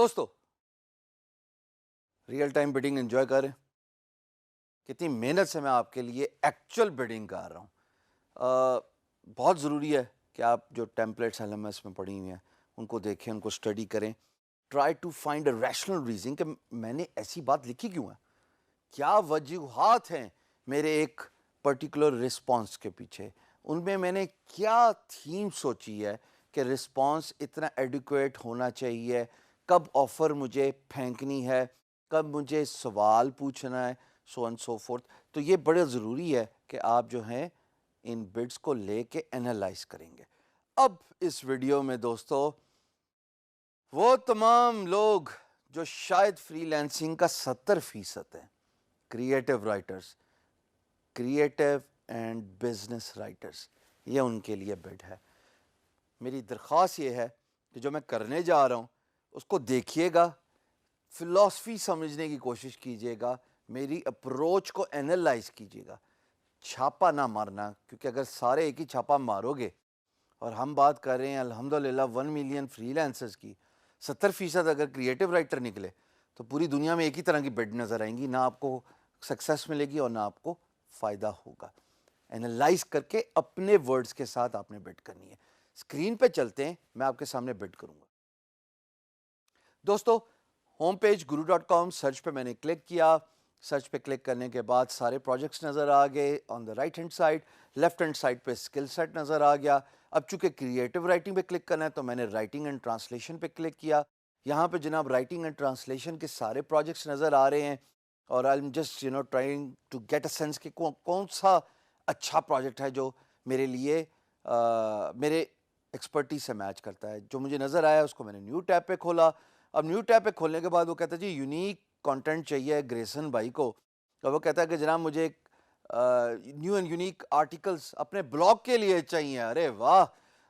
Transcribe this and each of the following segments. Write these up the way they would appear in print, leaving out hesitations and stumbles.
دوستو real time bidding enjoy کر رہے ہیں؟ کتنی محنت سے میں آپ کے لیے ایکچوئل بڈنگ کر رہا ہوں. بہت ضروری ہے کہ آپ جو ٹیمپلیٹس ایل ایم ایس میں پڑھی ہوئی ہیں ان کو دیکھیں, ان کو اسٹڈی کریں. Try to find a rational reason کہ میں نے ایسی بات لکھی کیوں ہے, کیا وجوہات ہیں میرے ایک پرٹیکولر رسپانس کے پیچھے, ان میں نے کیا تھیم سوچی ہے کہ رسپانس اتنا ایڈیکویٹ ہونا چاہیے, کب آفر مجھے پھینکنی ہے, کب مجھے سوال پوچھنا ہے, سو اینڈ سو فورتھ. تو یہ بڑا ضروری ہے کہ آپ جو ہیں ان بڈس کو لے کے انالائز کریں گے. اب اس ویڈیو میں دوستو وہ تمام لوگ جو شاید فری لینسنگ کا 70% ہیں, creative writers, creative and business writers, یہ ان کے لیے بڈ ہے. میری درخواست یہ ہے کہ جو میں کرنے جا رہا ہوں اس کو دیکھیے گا, فلاسفی سمجھنے کی کوشش کیجیے گا, میری اپروچ کو انالائز کیجیے گا, چھاپا نہ مارنا, کیونکہ اگر سارے ایک ہی چھاپا مارو گے, اور ہم بات کر رہے ہیں الحمدللہ 1 ملین فری لینسرز کی, 70% اگر کریٹو رائٹر نکلے تو پوری دنیا میں ایک ہی طرح کی بڈ نظر آئیں گی, نہ آپ کو سکسیس ملے گی اور نہ آپ کو فائدہ ہوگا. انالائز کر کے اپنے ورڈز کے ساتھ آپ نے بڈ کرنی ہے. اسکرین پہ چلتے ہیں, میں آپ کے سامنے بڈ کروں گا. دوستو ہوم پیج guru.com سرچ پہ میں نے کلک کیا, سرچ پہ کلک کرنے کے بعد سارے پروجیکٹس نظر آ گئے. On the right hand side, left hand side پہ اسکل سیٹ نظر آ گیا. اب چونکہ کریٹو رائٹنگ پہ کلک کرنا ہے تو میں نے رائٹنگ اینڈ ٹرانسلیشن پہ کلک کیا. یہاں پہ جناب رائٹنگ اینڈ ٹرانسلیشن کے سارے پروجیکٹس نظر آ رہے ہیں, اور I'm just trying to get a sense کہ کون سا اچھا پروجیکٹ ہے جو میرے لیے میرے ایکسپرٹی سے میچ کرتا ہے. جو مجھے نظر آیا اس کو میں نے نیو ٹیب پہ کھولا. اب نیو ٹیب پہ کھولنے کے بعد وہ کہتا ہے جی یونیک کانٹینٹ چاہیے گریسن بھائی کو, اور وہ کہتا ہے کہ جناب مجھے ایک نیو اینڈ یونیک آرٹیکلس اپنے بلاگ کے لیے چاہیے. ارے واہ.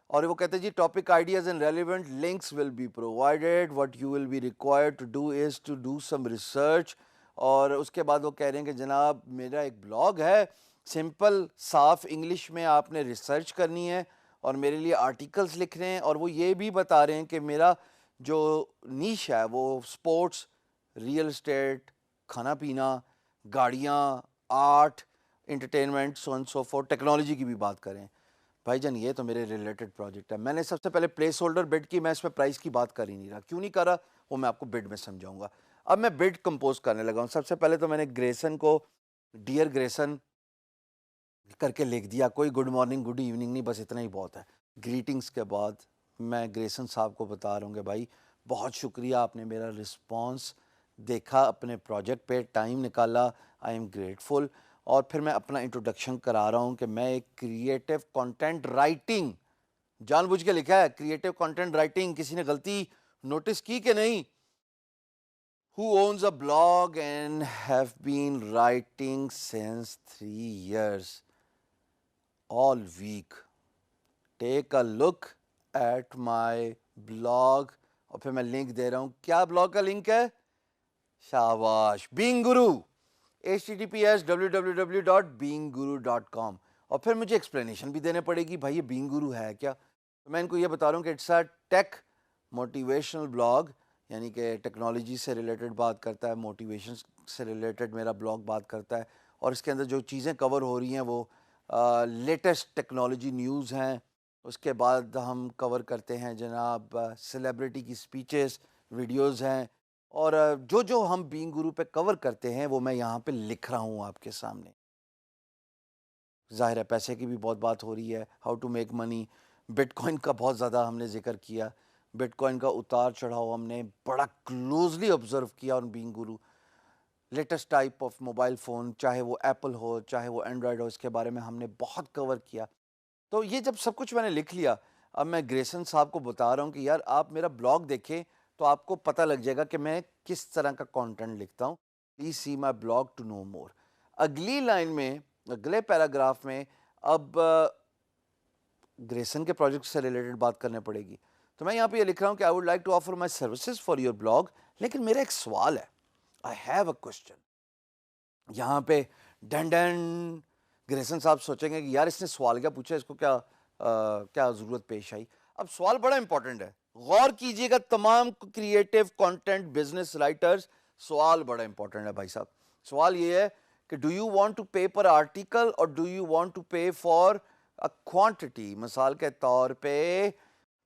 اور وہ کہتے ہیں جی topic ideas and relevant links will be provided, what you will be required to do is to do some research. اور اس کے بعد وہ کہہ رہے ہیں کہ جناب میرا ایک بلاگ ہے, سمپل صاف انگلش میں آپ نے ریسرچ کرنی ہے اور میرے لیے آرٹیکلس لکھ رہے ہیں, اور وہ یہ بھی بتا رہے ہیں کہ میرا جو نیش ہے وہ سپورٹس, ریئل اسٹیٹ, کھانا پینا, گاڑیاں, art, entertainment, so and so forth, technology کی بھی بات کریں. بھائی جان یہ تو میرے ریلیٹڈ پروجیکٹ ہے. میں نے سب سے پہلے پلیس ہولڈر بڈ کی, میں اس میں پرائز کی بات کر ہی نہیں رہا. کیوں نہیں کر رہا وہ میں آپ کو بڈ میں سمجھاؤں گا. اب میں بڈ کمپوز کرنے لگا ہوں. سب سے پہلے تو میں نے گریسن کو ڈیئر گریسن کر کے لکھ دیا. کوئی گڈ مارننگ گڈ ایوننگ نہیں, بس اتنا ہی بہت ہے. گریٹنگس کے بعد میں گریسن صاحب کو بتا رہا ہوں کہ بھائی بہت شکریہ, آپ نے میرا رسپانس دیکھا, اپنے پروجیکٹ پہ ٹائم نکالا, آئی ایم گریٹفل. اور پھر میں اپنا انٹروڈکشن کرا رہا ہوں کہ میں ایک کریٹو کانٹینٹ رائٹنگ, جان بوجھ کے لکھا ہے کریٹو کانٹینٹ رائٹنگ, کسی نے غلطی نوٹس کی کہ نہیں, who owns a blog and have been writing since 3 years all week. Take a look at my blog. اور پھر میں لنک دے رہا ہوں. کیا بلاگ کا لنک ہے؟ شاباش, بینگ گرو, https www.beingguru.com. اور پھر مجھے ایکسپلینیشن بھی دینے پڑے گی, بھائی یہ بینگ گرو ہے کیا. میں ان کو یہ بتا رہا ہوں کہ it's a tech motivational blog, یعنی کہ ٹیکنالوجی سے ریلیٹڈ بات کرتا ہے, موٹیویشن سے ریلیٹڈ میرا بلاگ بات کرتا ہے, اور اس کے اندر جو چیزیں کور ہو رہی ہیں وہ لیٹسٹ ٹیکنالوجی نیوز ہیں. اس کے بعد ہم کور کرتے ہیں جناب سیلیبریٹی کی سپیچز, ویڈیوز ہیں, اور جو ہم بینگ گرو پہ کور کرتے ہیں وہ میں یہاں پہ لکھ رہا ہوں آپ کے سامنے. ظاہر ہے پیسے کی بھی بہت بات ہو رہی ہے, how to make money, bitcoin کا بہت زیادہ ہم نے ذکر کیا, بٹ کوائن کا اتار چڑھاؤ ہم نے بڑا کلوزلی آبزرو کیا آن بینگ گرو. Latest type of mobile phone, چاہے وہ ایپل ہو چاہے وہ اینڈرائڈ ہو, اس کے بارے میں ہم نے بہت کور کیا. تو یہ جب سب کچھ میں نے لکھ لیا, اب میں گریسن صاحب کو بتا رہا ہوں کہ یار آپ میرا بلاگ دیکھیں تو آپ کو پتہ لگ جائے گا کہ میں کس طرح کا کانٹینٹ لکھتا ہوں. Please see my blog to know more. اگلی لائن میں, اگلے پیراگراف میں اب گریسن کے پروجیکٹ سے ریلیٹڈ بات کرنے پڑے گی. تو میں یہاں پہ یہ لکھ رہا ہوں کہ I would like to offer my services for your blog. لیکن میرا ایک سوال ہے, آئی ہیو اے کوشچن. یہاں پہ ڈن ڈن گریسن صاحب سوچیں گے کہ یار اس نے سوال کیا پوچھا, اس کو کیا ضرورت پیش آئی. اب سوال بڑا امپورٹنٹ ہے, غور کیجئے گا تمام کریٹو کنٹینٹ بزنس رائٹرز، سوال بڑا امپورٹنٹ ہے بھائی صاحب. سوال یہ ہے کہ do you want to pay per article اور do you want to pay for quantity. مثال کے طور پہ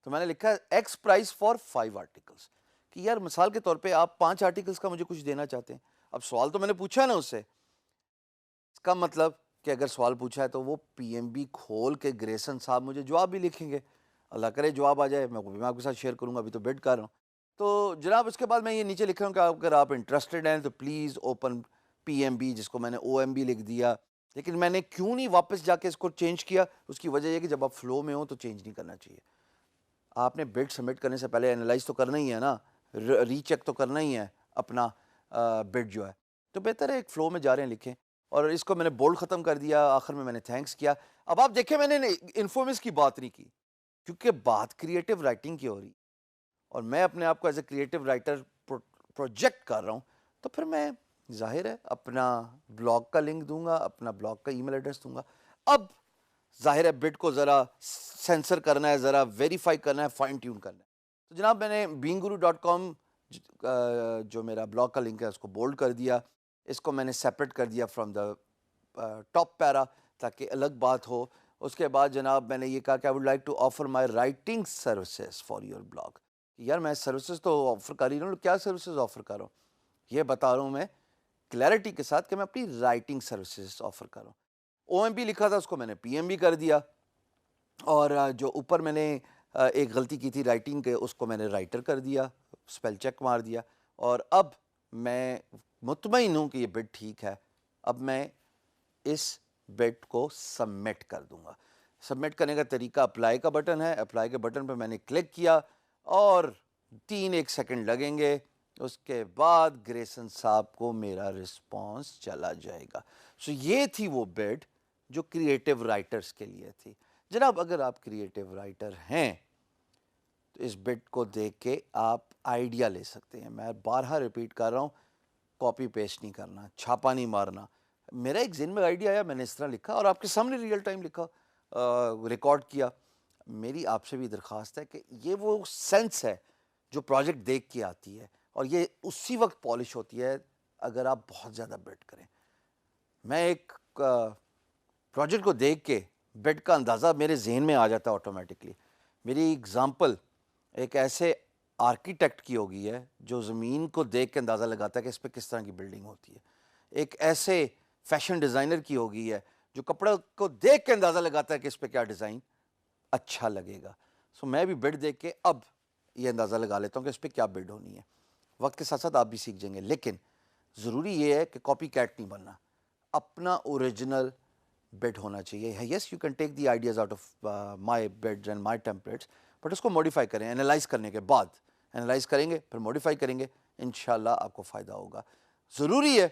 تو میں نے لکھا ایکس پرائز فار 5 آرٹیکلس، کہ یار مثال کے طور پہ آپ 5 آرٹیکلس کا مجھے کچھ دینا چاہتے ہیں. اب سوال تو میں نے پوچھا نا اس سے، اس کا مطلب کہ اگر سوال پوچھا ہے تو وہ پی ایم بی کھول کے گریسن صاحب مجھے جواب بھی لکھیں گے. اللہ کرے جواب آ جائے، میں آپ کے ساتھ شیئر کروں گا، ابھی تو بڈ کر رہا ہوں. تو جناب اس کے بعد میں یہ نیچے لکھ رہا ہوں کہ اگر آپ انٹرسٹڈ ہیں تو please open P M B, جس کو میں نے او ایم بی لکھ دیا. لیکن میں نے کیوں نہیں واپس جا کے اس کو چینج کیا؟ اس کی وجہ یہ کہ جب آپ فلو میں ہوں تو چینج نہیں کرنا چاہیے. آپ نے بڈ سبمٹ کرنے سے پہلے انالائز تو کرنا ہی ہے نا، ری چیک تو کرنا ہی ہے اپنا بڈ جو ہے. تو بہتر ہے ایک فلو میں جا رہے ہیں لکھیں. اور اس کو میں نے بولڈ ختم کر دیا، آخر میں نے تھینکس کیا. اب آپ دیکھیں میں نے انفارمیس کی بات نہیں کی کیونکہ بات کریٹو رائٹنگ کی ہو رہی، اور میں اپنے آپ کو as a creative writer project کر رہا ہوں. تو پھر میں ظاہر ہے اپنا بلاگ کا لنک دوں گا، اپنا بلاگ کا ای میل ایڈریس دوں گا. اب ظاہر ہے بٹ کو ذرا سینسر کرنا ہے، ذرا ویریفائی کرنا ہے، فائن ٹیون کرنا ہے. تو جناب میں نے beinguru.com جو میرا بلاگ کا لنک ہے اس کو بولڈ کر دیا، اس کو میں نے سیپریٹ کر دیا فرام دا ٹاپ پیرا تاکہ الگ بات ہو. اس کے بعد جناب میں نے یہ کہا کہ I would like to offer my writing services for your blog. یار میں سروسز تو آفر کر ہی رہا ہوں، کیا سروسز آفر کر رہا ہوں یہ بتا رہا ہوں میں کلیئرٹی کے ساتھ کہ میں اپنی رائٹنگ سروسز آفر کر رہا ہوں. او ایم بی لکھا تھا اس کو میں نے پی ایم بی کر دیا، اور جو اوپر میں نے ایک غلطی کی تھی رائٹنگ کے، اس کو میں نے رائٹر کر دیا، اسپیل چیک مار دیا. اور اب میں مطمئن ہوں کہ یہ بٹ ٹھیک ہے. اب میں اس بٹ کو سبمٹ کر دوں گا. سبمٹ کرنے کا طریقہ اپلائی کا بٹن ہے، اپلائی کے بٹن پہ میں نے کلک کیا اور 1 سیکنڈ لگیں گے. اس کے بعد گریسن صاحب کو میرا رسپانس چلا جائے گا. سو یہ تھی وہ بٹ جو کریٹو رائٹرز کے لیے تھی. جناب اگر آپ کریٹو رائٹر ہیں تو اس بٹ کو دیکھ کے آپ آئیڈیا لے سکتے ہیں. میں بارہا ریپیٹ کر رہا ہوں، کاپی پیسٹ نہیں کرنا، چھاپا نہیں مارنا. میرا ایک ذہن میں آئیڈیا آیا، میں نے اس طرح لکھا اور آپ کے سامنے ریئل ٹائم لکھا، ریکارڈ کیا. میری آپ سے بھی درخواست ہے کہ یہ وہ سینس ہے جو پروجیکٹ دیکھ کے آتی ہے، اور یہ اسی وقت پالش ہوتی ہے اگر آپ بہت زیادہ بٹ کریں. میں ایک پروجیکٹ کو دیکھ کے بٹ کا اندازہ میرے ذہن میں آ جاتا ہے آٹومیٹکلی. میری اگزامپل ایک ایسے آرکیٹیکٹ کی ہوگی ہے جو زمین کو دیکھ کے اندازہ لگاتا ہے کہ اس پہ کس طرح کی بلڈنگ ہوتی ہے. ایک ایسے فیشن ڈیزائنر کی ہوگی ہے جو کپڑے کو دیکھ کے اندازہ لگاتا ہے کہ اس پہ کیا ڈیزائن اچھا لگے گا. سو میں بھی بڈ دیکھ کے اب یہ اندازہ لگا لیتا ہوں کہ اس پہ کیا بڈ ہونی ہے. وقت کے ساتھ ساتھ آپ بھی سیکھ جائیں گے، لیکن ضروری یہ ہے کہ کاپی کیٹ نہیں بننا، اپنا اوریجنل بڈ ہونا چاہیے. Yes you can take the ideas out of my bids and my templates, but اس کو موڈیفائی کریں. انالائز کرنے کے بعد انالائز کریں گے، پھر موڈیفائی کریں گے، انشاءاللہ آپ کو فائدہ ہوگا. ضروری ہے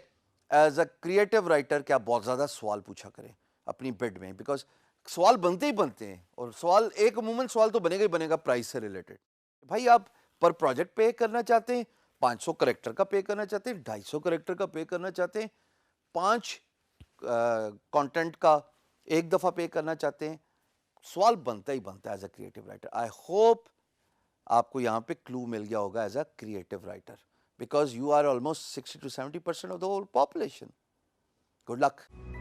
ایز اے کریٹو رائٹر کہ آپ بہت زیادہ سوال پوچھا کریں اپنی بڈ میں، بیکاز سوال بنتے ہی بنتے ہیں. اور سوال ایک عموماً سوال تو بنے گا ہی بنے گا پرائز سے ریلیٹڈ. بھائی آپ پر پروجیکٹ پے کرنا چاہتے ہیں، 500 کریکٹر کا پے کرنا چاہتے ہیں، 250 کریکٹر کا پے کرنا چاہتے ہیں، 5 کانٹینٹ کا ایک دفعہ پے کرنا چاہتے ہیں، سوال بنتا ہی بنتا ہے as a creative writer. I hope آپ کو یہاں پہ کلو مل گیا ہوگا as a creative writer, because you are almost 60 to 70% of the whole population. Good look.